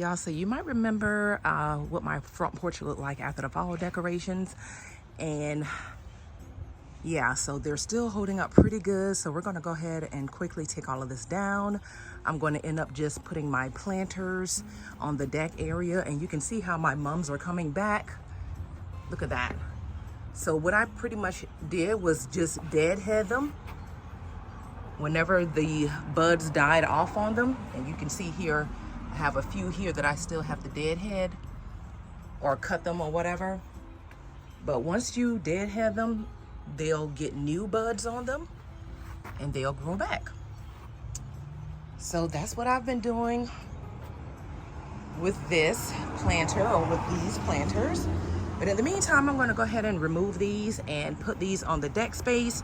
y'all, so you might remember what my front porch looked like after the fall decorations. And yeah, so they're still holding up pretty good. So we're gonna go ahead and quickly take all of this down. I'm going to end up just putting my planters on the deck area, and you can see how my mums are coming back. Look at that. So what I pretty much did was just deadhead them whenever the buds died off on them. And you can see here, I have a few here that I still have to deadhead or cut them or whatever. But once you deadhead them, they'll get new buds on them and they'll grow back. So that's what I've been doing with this planter, or with these planters. But in the meantime, I'm gonna go ahead and remove these and put these on the deck space.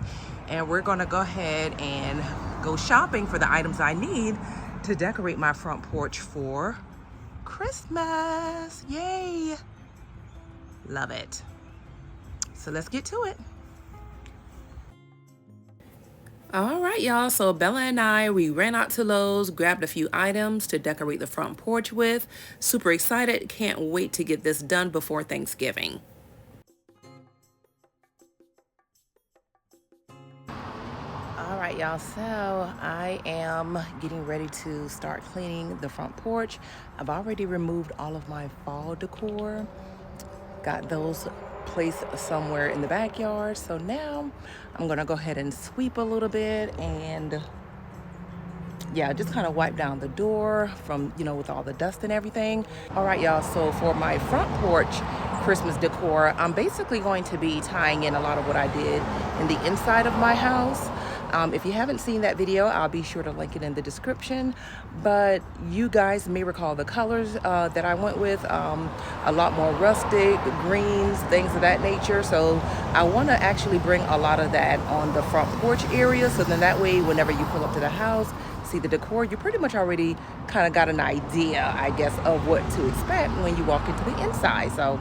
And we're gonna go ahead and go shopping for the items I need to decorate my front porch for Christmas. Yay! Love it. So let's get to it. All right, y'all, so Bella and I, we ran out to Lowe's, grabbed a few items to decorate the front porch with. Super excited, can't wait to get this done before Thanksgiving. All right, y'all, so I am getting ready to start cleaning the front porch. I've already removed all of my fall decor, got those placed somewhere in the backyard. So now I'm gonna go ahead and sweep a little bit and yeah, just kind of wipe down the door from, with all the dust and everything. All right, y'all, so for my front porch Christmas decor, I'm basically going to be tying in a lot of what I did in the inside of my house. If you haven't seen that video, I'll be sure to link it in the description. But you guys may recall the colors that I went with, a lot more rustic, greens, things of that nature. So I want to actually bring a lot of that on the front porch area. So then that way, whenever you pull up to the house, see the decor, you pretty much already kind of got an idea, I guess, of what to expect when you walk into the inside. So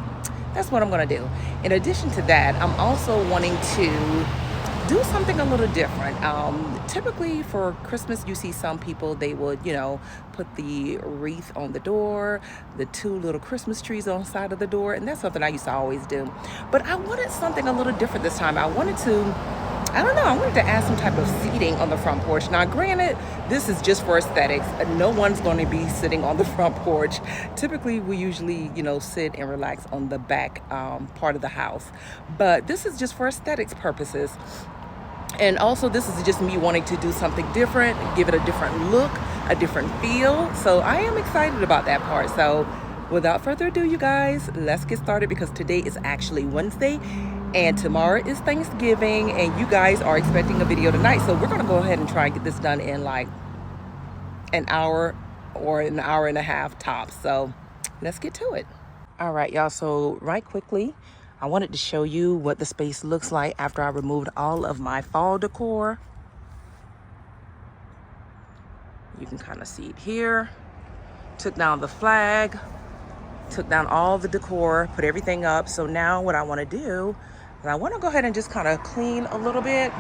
that's what I'm going to do. In addition to that, I'm also wanting to do something a little different. Typically for Christmas, you see some people, they would, put the wreath on the door, the 2 little Christmas trees on the side of the door, and that's something I used to always do. But I wanted something a little different this time. I wanted to add some type of seating on the front porch. Now, granted, this is just for aesthetics. No one's going to be sitting on the front porch. Typically, we usually, sit and relax on the back part of the house. But this is just for aesthetics purposes. And also, this is just me wanting to do something different, give it a different look, a different feel. So I am excited about that part. So without further ado, you guys, let's get started, because today is actually Wednesday and tomorrow is Thanksgiving, and you guys are expecting a video tonight. So we're going to go ahead and try and get this done in like an hour or an hour and a half tops. So let's get to it. All right, y'all. So right quickly, I wanted to show you what the space looks like after I removed all of my fall decor. You can kind of see it here. Took down the flag, took down all the decor, put everything up. So now what I want to do is I want to go ahead and just kind of clean a little bit.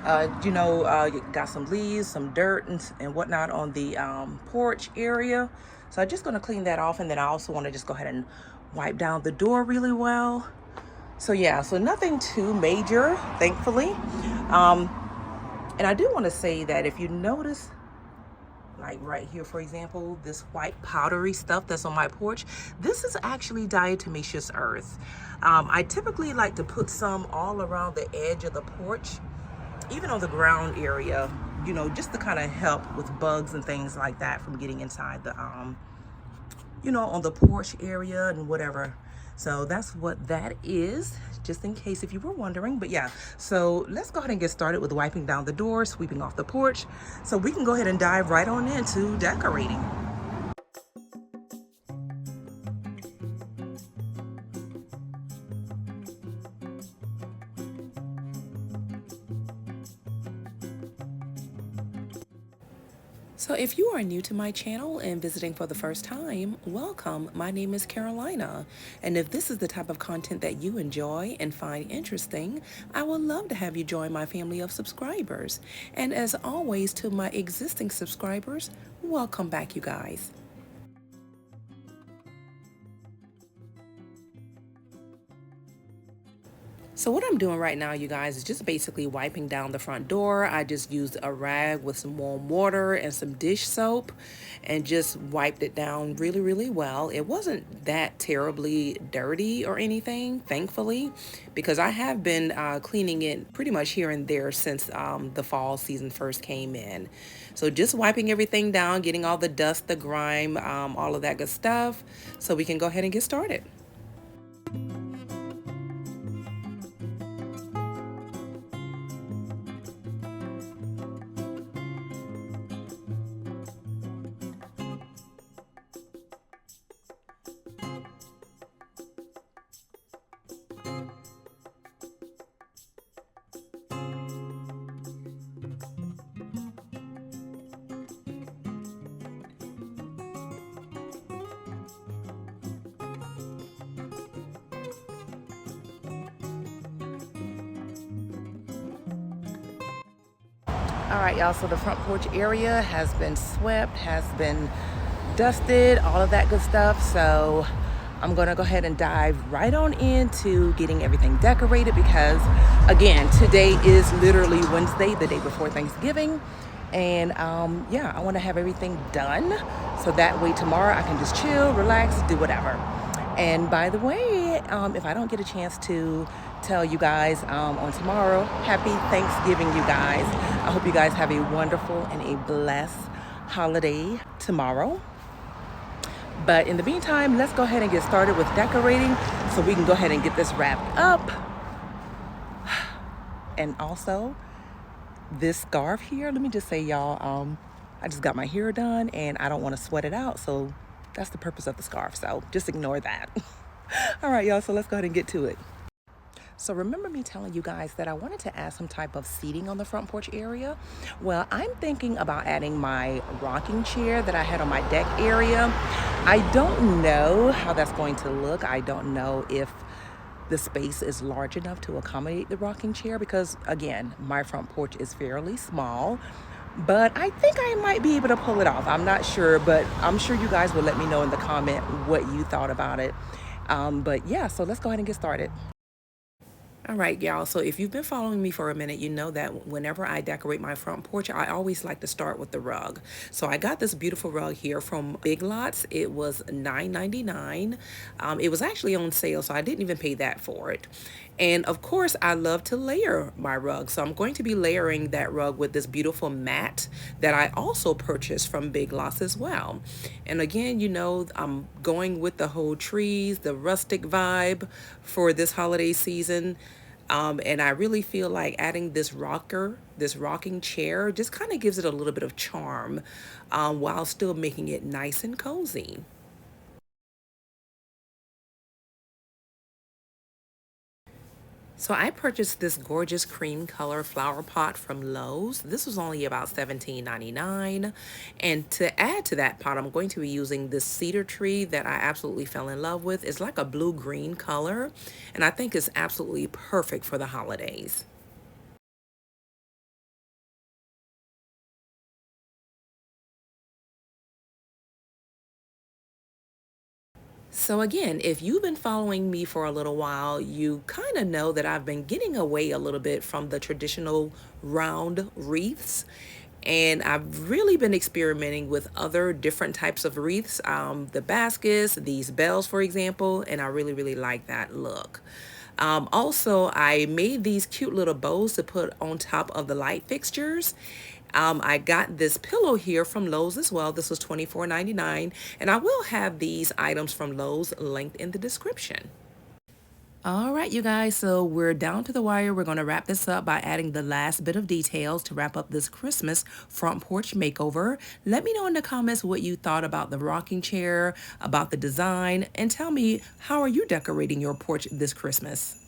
Got some leaves, some dirt and whatnot on the porch area. So I'm just going to clean that off, and then I also want to just go ahead and wipe down the door really well. So yeah, so nothing too major, thankfully. And I do want to say that if you notice, like right here, for example, this white powdery stuff that's on my porch, this is actually diatomaceous earth. I typically like to put some all around the edge of the porch, even on the ground area, just to kind of help with bugs and things like that from getting inside the on the porch area and whatever. So that's what that is, just in case if you were wondering. But yeah, so let's go ahead and get started with wiping down the door, sweeping off the porch, so we can go ahead and dive right on into decorating. So if you are new to my channel and visiting for the first time, welcome. My name is Carolina. And if this is the type of content that you enjoy and find interesting, I would love to have you join my family of subscribers. And as always, to my existing subscribers, welcome back, you guys. So what I'm doing right now, you guys, is just basically wiping down the front door. I just used a rag with some warm water and some dish soap and just wiped it down really, really well. It wasn't that terribly dirty or anything, thankfully, because I have been cleaning it pretty much here and there since the fall season first came in. So just wiping everything down, getting all the dust, the grime, all of that good stuff, so we can go ahead and get started. All right, y'all, so the front porch area has been swept, has been dusted, all of that good stuff. So I'm gonna go ahead and dive right on into getting everything decorated because, again, today is literally Wednesday, the day before Thanksgiving. And yeah, I wanna have everything done so that way tomorrow I can just chill, relax, do whatever. And by the way, if I don't get a chance to tell you guys on tomorrow, happy Thanksgiving, you guys. I hope you guys have a wonderful and a blessed holiday tomorrow. But in the meantime, let's go ahead and get started with decorating so we can go ahead and get this wrapped up. And also, this scarf here, let me just say, y'all, I just got my hair done and I don't want to sweat it out. So that's the purpose of the scarf. So just ignore that. All right, y'all, so let's go ahead and get to it. So remember me telling you guys that I wanted to add some type of seating on the front porch area? Well, I'm thinking about adding my rocking chair that I had on my deck area. I don't know how that's going to look. I don't know if the space is large enough to accommodate the rocking chair because, again, my front porch is fairly small. But I think I might be able to pull it off. I'm not sure, but I'm sure you guys will let me know in the comment what you thought about it. But yeah, so let's go ahead and get started. All right, y'all. So if you've been following me for a minute, you know that whenever I decorate my front porch, I always like to start with the rug. So I got this beautiful rug here from Big Lots. It was $9.99. It was actually on sale, so I didn't even pay that for it. And of course, I love to layer my rug. So I'm going to be layering that rug with this beautiful mat that I also purchased from Big Lots as well. And again, you know, I'm going with the whole trees, the rustic vibe for this holiday season. And I really feel like adding this rocking chair, just kind of gives it a little bit of charm while still making it nice and cozy. So I purchased this gorgeous cream color flower pot from Lowe's. This was only about $17.99. And to add to that pot, I'm going to be using this cedar tree that I absolutely fell in love with. It's like a blue-green color, and I think it's absolutely perfect for the holidays. So again, if you've been following me for a little while, you kind of know that I've been getting away a little bit from the traditional round wreaths. And I've really been experimenting with other different types of wreaths, the baskets, these bells, for example, and I really, really like that look. Also, I made these cute little bows to put on top of the light fixtures. I got this pillow here from Lowe's as well. This was $24.99, and I will have these items from Lowe's linked in the description. All right, you guys, so we're down to the wire. We're going to wrap this up by adding the last bit of details to wrap up this Christmas front porch makeover. Let me know in the comments what you thought about the rocking chair, about the design, and tell me, how are you decorating your porch this Christmas?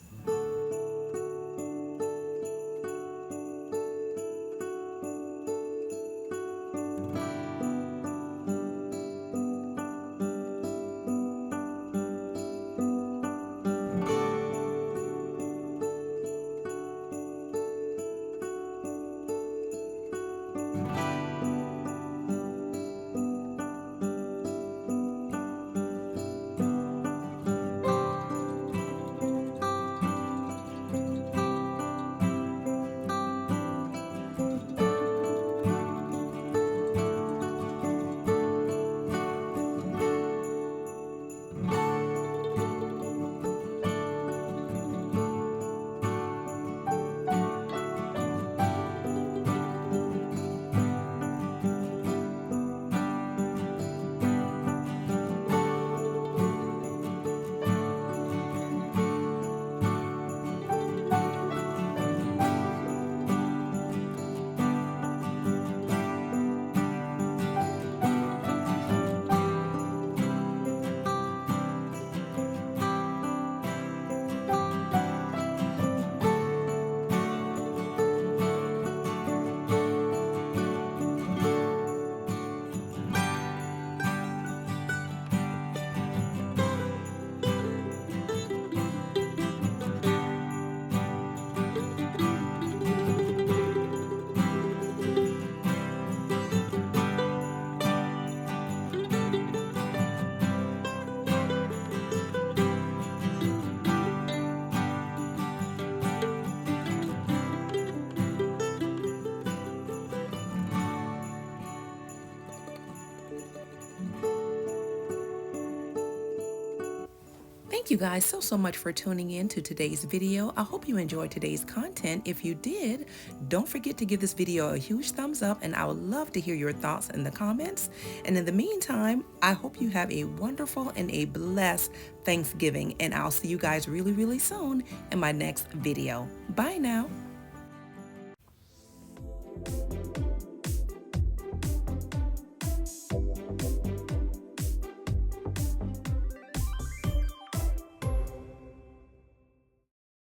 Thank you guys so much for tuning in to today's video. I hope you enjoyed today's content. If you did, don't forget to give this video a huge thumbs up, and I would love to hear your thoughts in the comments. And in the meantime, I hope you have a wonderful and a blessed Thanksgiving, and I'll see you guys really soon in my next video. Bye now.